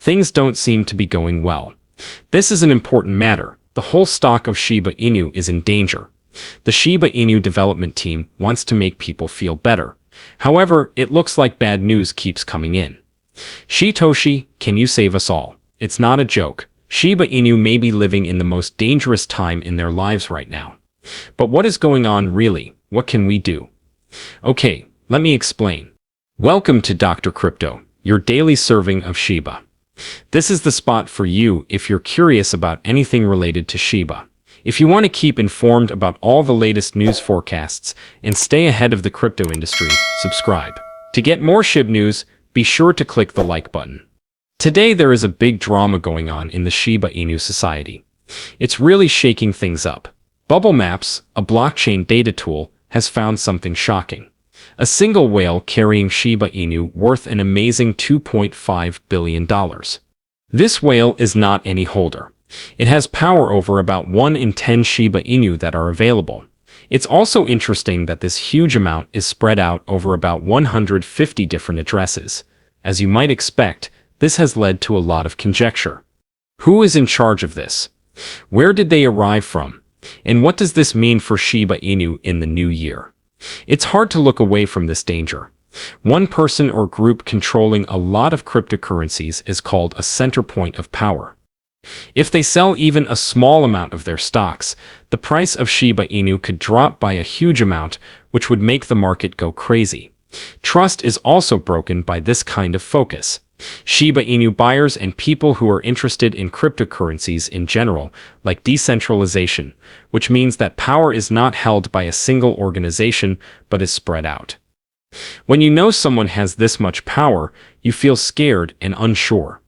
things don't seem to be going well. This is an important matter. The whole stock of Shiba Inu is in danger. The Shiba Inu development team wants to make people feel better. However, it looks like bad news keeps coming in. Shitoshi, can you save us all? It's not a joke. Shiba Inu may be living in the most dangerous time in their lives right now. But what is going on really? What can we do? Okay, let me explain. Welcome to Dr. Crypto, your daily serving of Shiba. This is the spot for you if you're curious about anything related to Shiba. If you want to keep informed about all the latest news forecasts and stay ahead of the crypto industry, subscribe. To get more SHIB news, be sure to click the like button. Today there is a big drama going on in the Shiba Inu society. It's really shaking things up. Bubble Maps, a blockchain data tool, has found something shocking. A single whale carrying Shiba Inu worth an amazing $2.5 billion. This whale is not any holder. It has power over about 1 in 10 Shiba Inu that are available. It's also interesting that this huge amount is spread out over about 150 different addresses. As you might expect, this has led to a lot of conjecture. Who is in charge of this? Where did they arrive from? And what does this mean for Shiba Inu in the new year? It's hard to look away from this danger. One person or group controlling a lot of cryptocurrencies is called a center point of power. If they sell even a small amount of their stocks, the price of Shiba Inu could drop by a huge amount, which would make the market go crazy. Trust is also broken by this kind of focus. Shiba Inu buyers and people who are interested in cryptocurrencies in general like decentralization, which means that power is not held by a single organization but is spread out. When you know someone has this much power, you feel scared and unsure.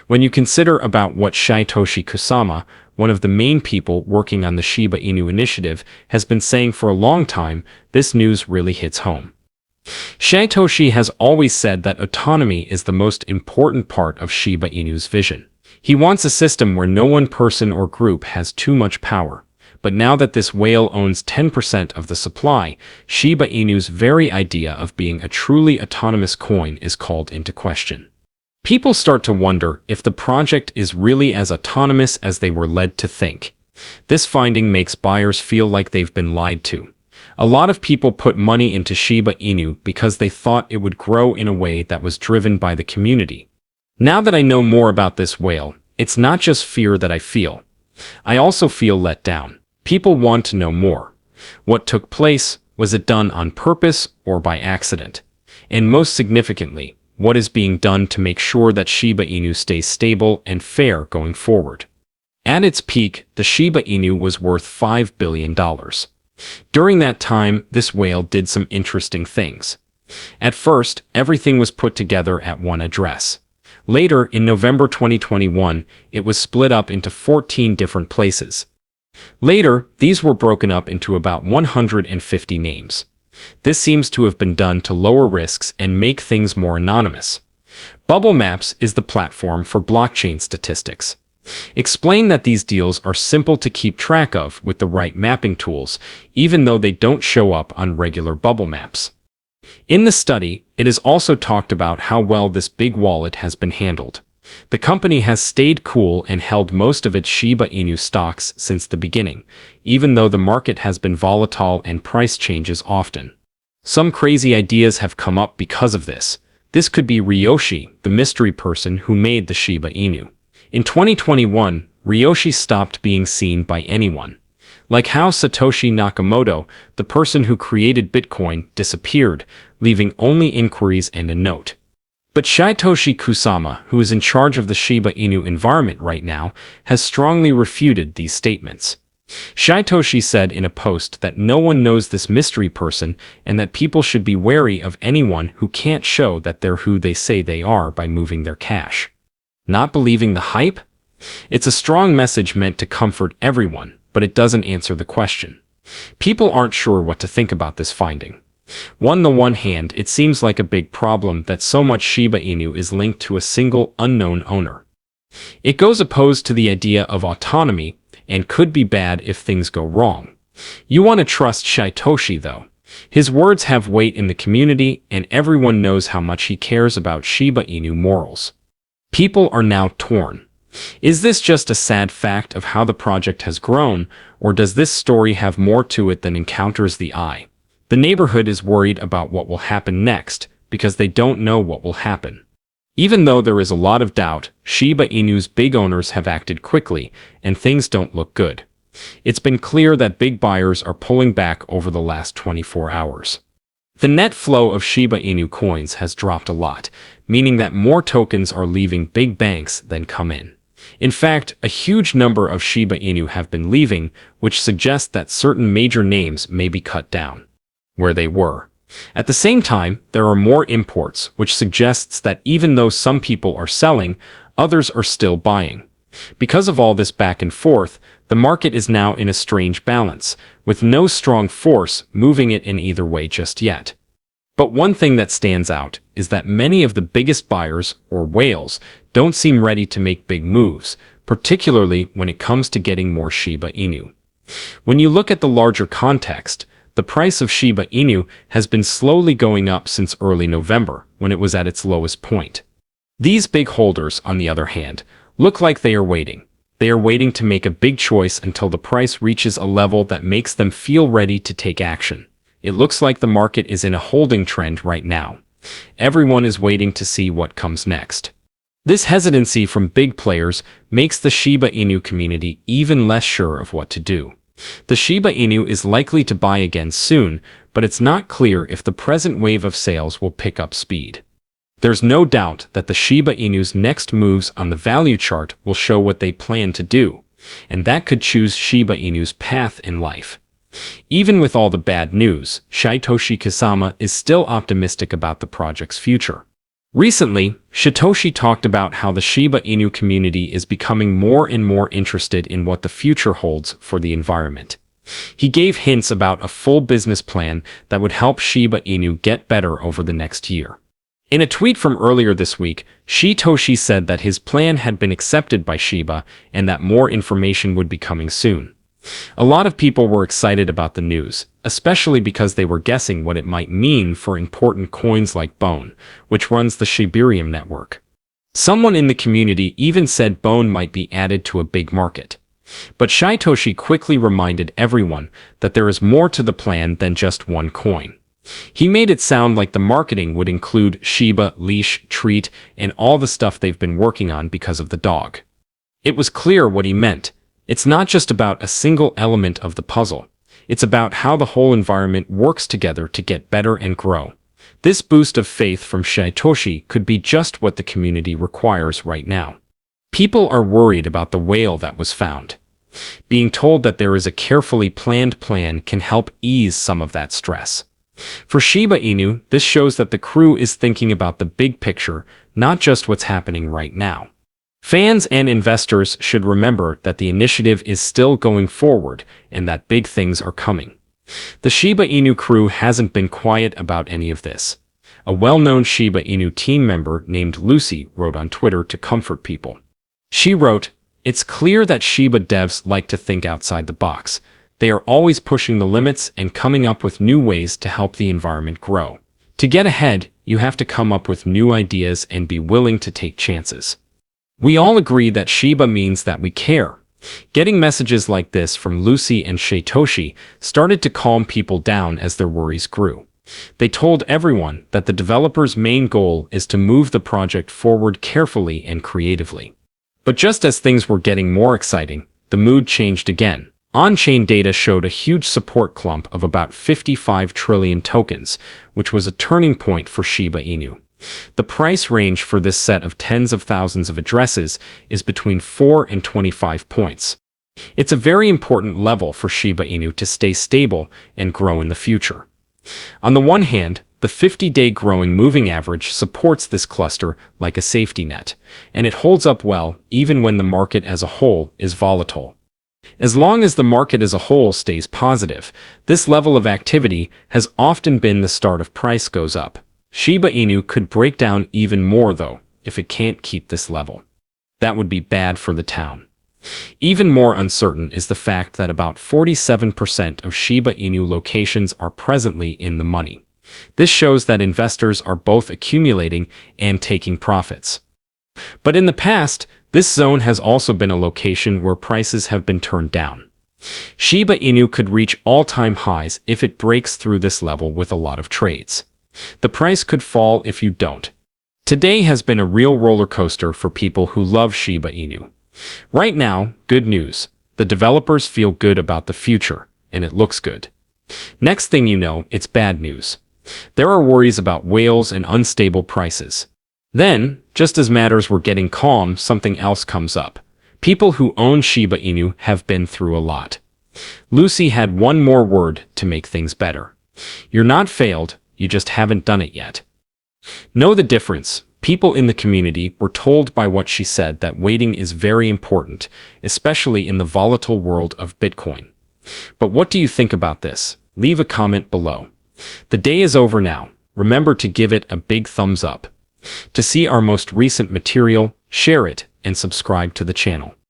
When you consider about what Satoshi Kusama, one of the main people working on the Shiba Inu initiative, has been saying for a long time, this news really hits home. Satoshi has always said that autonomy is the most important part of Shiba Inu's vision. He wants a system where no one person or group has too much power. But now that this whale owns 10% of the supply, Shiba Inu's very idea of being a truly autonomous coin is called into question. People start to wonder if the project is really as autonomous as they were led to think. This finding makes buyers feel like they've been lied to. A lot of people put money into Shiba Inu because they thought it would grow in a way that was driven by the community. Now that I know more about this whale, it's not just fear that I feel. I also feel let down. People want to know more. What took place? Was it done on purpose or by accident? And most significantly, what is being done to make sure that Shiba Inu stays stable and fair going forward? At its peak, the Shiba Inu was worth $5 billion. During that time, this whale did some interesting things. At first, everything was put together at one address. Later, in November 2021, it was split up into 14 different places. Later, these were broken up into about 150 names. This seems to have been done to lower risks and make things more anonymous. Bubble Maps is the platform for blockchain statistics. Explain that these deals are simple to keep track of with the right mapping tools, even though they don't show up on regular bubble maps. In the study, it is also talked about how well this big wallet has been handled. The company has stayed cool and held most of its Shiba Inu stocks since the beginning, even though the market has been volatile and price changes often. Some crazy ideas have come up because of this. This could be Ryoshi, the mystery person who made the Shiba Inu. In 2021, Ryoshi stopped being seen by anyone. Like how Satoshi Nakamoto, the person who created Bitcoin, disappeared, leaving only inquiries and a note. But Satoshi Kusama, who is in charge of the Shiba Inu environment right now, has strongly refuted these statements. Satoshi said in a post that no one knows this mystery person and that people should be wary of anyone who can't show that they're who they say they are by moving their cash. Not believing the hype? It's a strong message meant to comfort everyone, but it doesn't answer the question. People aren't sure what to think about this finding. On the one hand, it seems like a big problem that so much Shiba Inu is linked to a single unknown owner. It goes opposed to the idea of autonomy and could be bad if things go wrong. You want to trust Satoshi though. His words have weight in the community and everyone knows how much he cares about Shiba Inu morals. People are now torn. Is this just a sad fact of how the project has grown, or does this story have more to it than encounters the eye? The neighborhood is worried about what will happen next because they don't know what will happen. Even though there is a lot of doubt, Shiba Inu's big owners have acted quickly, and things don't look good. It's been clear that big buyers are pulling back over the last 24 hours. The net flow of Shiba Inu coins has dropped a lot, meaning that more tokens are leaving big banks than come in. In fact, a huge number of Shiba Inu have been leaving, which suggests that certain major names may be cut down where they were. At the same time, there are more imports, which suggests that even though some people are selling, others are still buying. Because of all this back and forth, the market is now in a strange balance, with no strong force moving it in either way just yet. But one thing that stands out is that many of the biggest buyers, or whales, don't seem ready to make big moves, particularly when it comes to getting more Shiba Inu. When you look at the larger context, the price of Shiba Inu has been slowly going up since early November, when it was at its lowest point. These big holders, on the other hand, look like they are waiting. They are waiting to make a big choice until the price reaches a level that makes them feel ready to take action. It looks like the market is in a holding trend right now. Everyone is waiting to see what comes next. This hesitancy from big players makes the Shiba Inu community even less sure of what to do. The Shiba Inu is likely to buy again soon, but it's not clear if the present wave of sales will pick up speed. There's no doubt that the Shiba Inu's next moves on the value chart will show what they plan to do, and that could choose Shiba Inu's path in life. Even with all the bad news, Satoshi Kasama is still optimistic about the project's future. Recently, Satoshi talked about how the Shiba Inu community is becoming more and more interested in what the future holds for the environment. He gave hints about a full business plan that would help Shiba Inu get better over the next year. In a tweet from earlier this week, Satoshi said that his plan had been accepted by Shiba and that more information would be coming soon. A lot of people were excited about the news, especially because they were guessing what it might mean for important coins like Bone, which runs the Shibarium network. Someone in the community even said Bone might be added to a big market. But Satoshi quickly reminded everyone that there is more to the plan than just one coin. He made it sound like the marketing would include Shiba, leash, treat, and all the stuff they've been working on because of the dog. It was clear what he meant. It's not just about a single element of the puzzle. It's about how the whole environment works together to get better and grow. This boost of faith from Satoshi could be just what the community requires right now. People are worried about the whale that was found. Being told that there is a carefully planned plan can help ease some of that stress. For Shiba Inu, this shows that the crew is thinking about the big picture, not just what's happening right now. Fans and investors should remember that the initiative is still going forward and that big things are coming. The Shiba Inu crew hasn't been quiet about any of this. A well-known Shiba Inu team member named Lucy wrote on Twitter to comfort people. She wrote, "It's clear that Shiba devs like to think outside the box. They are always pushing the limits and coming up with new ways to help the environment grow. To get ahead, you have to come up with new ideas and be willing to take chances." We all agree that Shiba means that we care. Getting messages like this from Lucy and Satoshi started to calm people down as their worries grew. They told everyone that the developers' main goal is to move the project forward carefully and creatively. But just as things were getting more exciting, the mood changed again. On-chain data showed a huge support clump of about 55 trillion tokens, which was a turning point for Shiba Inu. The price range for this set of tens of thousands of addresses is between 4 and 25 points. It's a very important level for Shiba Inu to stay stable and grow in the future. On the one hand, the 50-day growing moving average supports this cluster like a safety net, and it holds up well even when the market as a whole is volatile. As long as the market as a whole stays positive, this level of activity has often been the start of price goes up. Shiba Inu could break down even more, though, if it can't keep this level. That would be bad for the town. Even more uncertain is the fact that about 47% of Shiba Inu locations are presently in the money. This shows that investors are both accumulating and taking profits. But in the past, this zone has also been a location where prices have been turned down. Shiba Inu could reach all-time highs if it breaks through this level with a lot of trades. The price could fall if you don't. Today has been a real roller coaster for people who love Shiba Inu. Right now, good news. The developers feel good about the future, and it looks good. Next thing you know, it's bad news. There are worries about whales and unstable prices. Then, just as matters were getting calm, something else comes up. People who own Shiba Inu have been through a lot. Lucy had one more word to make things better. You're not failed, you just haven't done it yet. Know the difference. People in the community were told by what she said that waiting is very important, especially in the volatile world of Bitcoin. But what do you think about this? Leave a comment below. The day is over now. Remember to give it a big thumbs up. To see our most recent material, share it, and subscribe to the channel.